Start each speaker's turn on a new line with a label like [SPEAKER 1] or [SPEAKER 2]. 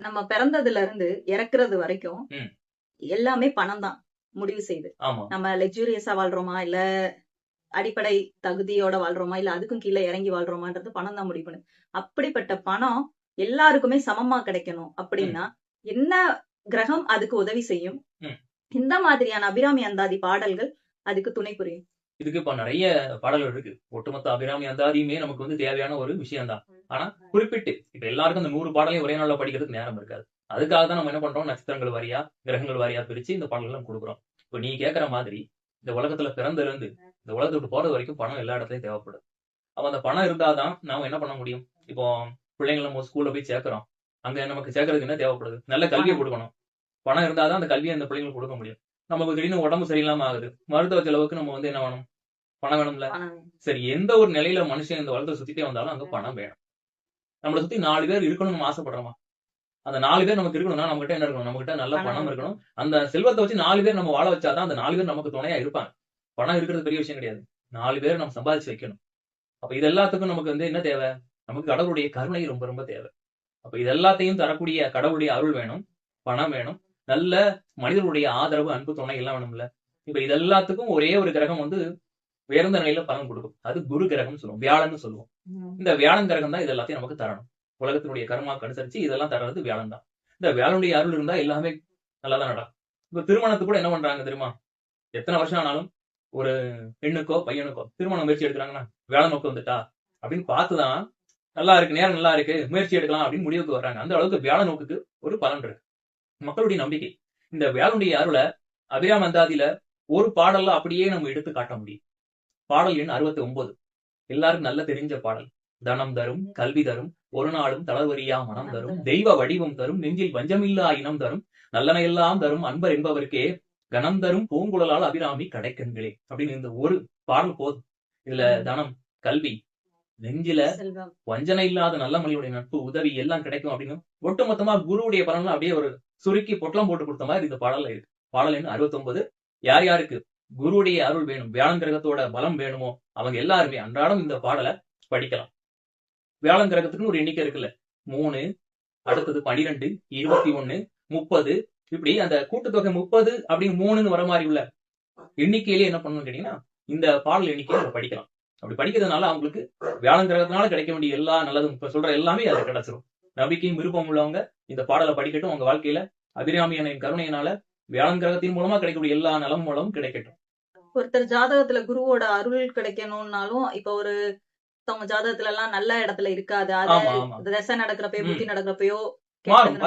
[SPEAKER 1] நம்ம பிறந்ததுல இருந்து இறக்குறது வரைக்கும்
[SPEAKER 2] ம்.
[SPEAKER 1] எல்லாமே பணம் தான் முடிவு செய்யுது.
[SPEAKER 2] ஆமா.
[SPEAKER 1] நம்ம லக்ஸூரியஸா வாழ்றோமா, இல்ல அடிப்படை தகுதியோட வாழ்றோமா, இல்ல அதுக்கும் கீழ இறங்கி வாழ்றோமான்றது பணம் தான் முடிவு பண்ணுது. அப்படிப்பட்ட பணம் எல்லாருக்குமே சமமா கிடைக்கணும்
[SPEAKER 2] ம்.
[SPEAKER 1] அப்படின்னா, என்ன கிரகம் அதுக்கு உதவி செய்யும்?
[SPEAKER 2] ம்.
[SPEAKER 1] இந்த மாதிரியான அபிராமி அந்தாதி பாடல்கள் அதுக்கு துணை புரியும்.
[SPEAKER 2] இதுக்கு இப்ப நெறைய பாடல்கள் இருக்கு. ஒட்டுமொத்த அபிராமி அந்தாதியுமே நமக்கு தேவையான ஒரு விஷயம் தான். ஆனா, குறிப்பிட்டு இப்ப எல்லாருக்கும் அந்த 100 பாடலையும் ஒரே நாள்ல படிக்கிறதுக்கு நேரம் இருக்காது. அதுக்காக தான் நம்ம என்ன பண்றோம், நட்சத்திரங்கள் வாரியா, கிரகங்கள் வாரியா பிரிச்சு இந்த பாடல்கள நம்ம குடுக்குறோம். இப்ப நீ கேட்கிற மாதிரி, இந்த உலகத்துல பிறந்ததிலிருந்து, இந்த உலகத்த விட்டு போறது வரைக்கும் பணம் எல்லா இடத்துலயும் தேவைப்படுது. அப்ப அந்த பணம் இருந்தா தான் நாம என்ன பண்ண முடியும்? இப்போ பிள்ளைங்கள நம்ம ஸ்கூல்ல போய் சேர்க்கிறோம். அங்க நமக்கு சேர்க்கறதுக்கு என்ன தேவைப்படுது? நல்ல கல்விய
[SPEAKER 1] பணம்.
[SPEAKER 2] குடுக்கணும். பணம் இருந்தா தான் அந்த கல்விய அந்த பிள்ளைங்களுக்கு குடுக்க முடியும். நமக்கு திடீர்னு உடம்பு சரியில்லாம ஆகுது. மருத்துவ செலவுக்கு நம்ம என்ன வேணும்? பணம் வேணும்ல.
[SPEAKER 1] பணம்.
[SPEAKER 2] சரி எந்த ஒரு நிலையில மனுஷன் இந்த உலகத்த சுத்திட்டே வந்தாலும் அங்க பணம் வேணும். நம்மள சுத்தி 4 பேர் இருக்கணும்னு நம்ம ஆசைப்படுறோமா? அந்த 4 பேர் நமக்கு இருக்கணும்னா நம்மகிட்ட என்ன இருக்கணும்? நம்மகிட்ட நல்ல
[SPEAKER 1] பணம்
[SPEAKER 2] பணம் இருக்கணும்.
[SPEAKER 1] இருக்கணும்.
[SPEAKER 2] அந்த செல்வத்த வச்சு 4 பேர் நம்ம வாழ வச்சா தான் அந்த 4 பேர் நமக்கு துணையா இருப்பாங்க. பணம் இருக்கிறது பெரிய விஷயம் கிடையாது. 4 பேர் நம்ம சம்பாதிச்சு வைக்கணும். அப்ப இது எல்லாத்துக்கும் நமக்கு என்ன தேவை? நமக்கு கடவுளுடைய கருணை ரொம்ப ரொம்ப தேவை. அப்ப இது எல்லாத்தையும் தரக்கூடிய கடவுளுடைய அருள் வேணும். பணம் வேணும். நல்ல மனிதர்களுடைய ஆதரவு, அன்பு, துணை எல்லாம் வேணும்ல. இப்ப இது எல்லாத்துக்கும் ஒரே ஒரு கிரகம் உயர்ந்த நிலையில பலன் கொடுக்கும். அது குரு கிரகம்னு சொல்லுவோம். வியாழன்னு சொல்லுவோம். இந்த வியாழன் கிரகம் தான் இது எல்லாத்தையும் நமக்கு தரணும். உலகத்தினுடைய கர்மாக்கு அனுசரிச்சு இதெல்லாம் தர்றது வியாழன் தான். இந்த வியாழனுடைய அருள் இருந்தா எல்லாமே நல்லா தான் நடக்கும். இப்ப திருமணத்துக்கு கூட என்ன பண்றாங்க தெரியுமா? எத்தனை வருஷம் ஆனாலும் ஒரு பெண்ணுக்கோ, பையனுக்கோ திருமண முயற்சி எடுக்குறாங்கன்னா, வியாழன் நோக்கு வந்துட்டா அப்படின்னு பார்த்து தான் நல்லா இருக்கு, நேரம் நல்லா இருக்கு, முயற்சி எடுக்கலாம் அப்படின்னு முடிவுக்கு வர்றாங்க. அந்த அளவுக்கு வியாழ நோக்குக்கு ஒரு பலன் இருக்கு. மக்களுடைய நம்பிக்கை. இந்த வியாழனுடைய அருள அபிராம அந்தாதியில ஒரு பாடல்ல அப்படியே நம்ம எடுத்து காட்ட முடியும். பாடல் எண் 69. எல்லாருக்கும் நல்ல தெரிஞ்ச பாடல். தனம் தரும், கல்வி தரும், ஒரு நாளும் தளர்வறியா மனம் தரும், தெய்வ வடிவம் தரும், நெஞ்சில் வஞ்சமில்லா இனம் தரும், நல்லன எல்லாம் தரும் அன்பர் என்பவர்க்கே கணம் தரும் பூங்குழலால் அபிராமி கடைக்கண்களே அப்படின்னு இந்த ஒரு பாடல் போதும். இதுல தனம், கல்வி, நெஞ்சில
[SPEAKER 1] செல்வம்.
[SPEAKER 2] வஞ்சனை இல்லாத நல்ல மனிதனுடைய நட்பு, உதவி எல்லாம் கிடைக்கும் அப்படின்னு ஒட்டுமொத்தமா குருவுடைய பலன்ல அப்படியே ஒரு சுருக்கி பொட்டலம் போட்டு கொடுத்த மாதிரி இந்த பாடல்ல இருக்கு. பாடல் எண் 69. யார் யாருக்கு குருவுடைய அருள் வேணும், வியாழன் கிரகத்தோட பலம் வேணுமோ அவங்க எல்லாருமே அன்றாடம் இந்த பாடலை படிக்கலாம். வியாழன் கிரகத்துக்குன்னு ஒரு எண்ணிக்கை இருக்குல்ல. 3, அடுத்தது 12, 21, 30 இப்படி அந்த கூட்டுத்தொகை 30 அப்படின்னு 3ன்னு வர மாதிரி உள்ள எண்ணிக்கையிலேயே என்ன பண்ணணும்னு கேட்டீங்கன்னா, இந்த பாடல் எண்ணிக்கையை நம்ம படிக்கலாம். அப்படி படிக்கிறதுனால அவங்களுக்கு வியாழன் கிரகத்தினால கிடைக்க வேண்டிய எல்லா நல்லதும் இப்ப சொல்ற எல்லாமே அது கிடைச்சிரும். நம்பிக்கையும் விருப்பம் உள்ளவங்க இந்த பாடலை படிக்கட்டும். உங்க வாழ்க்கையில அபிராமி அன்னையின் கருணையினால வியாழன் கிரகத்தின் மூலமா கிடைக்கக்கூடிய எல்லா நலம் மூலமும் கிடைக்கட்டும்.
[SPEAKER 1] ஒருத்தர் ஜாதகத்துல குருவோட அருள் கிடைக்கணும்னாலும், இப்ப ஒருத்தவங்க ஜாதகத்துல எல்லாம் நல்ல இடத்துல இருக்காது.
[SPEAKER 2] ஆமா, ஆமா.
[SPEAKER 1] அது திசை நடக்கிறப்பயோ,
[SPEAKER 2] ம்.
[SPEAKER 1] புத்தி நடக்கிறப்பயோ
[SPEAKER 2] மாறும்.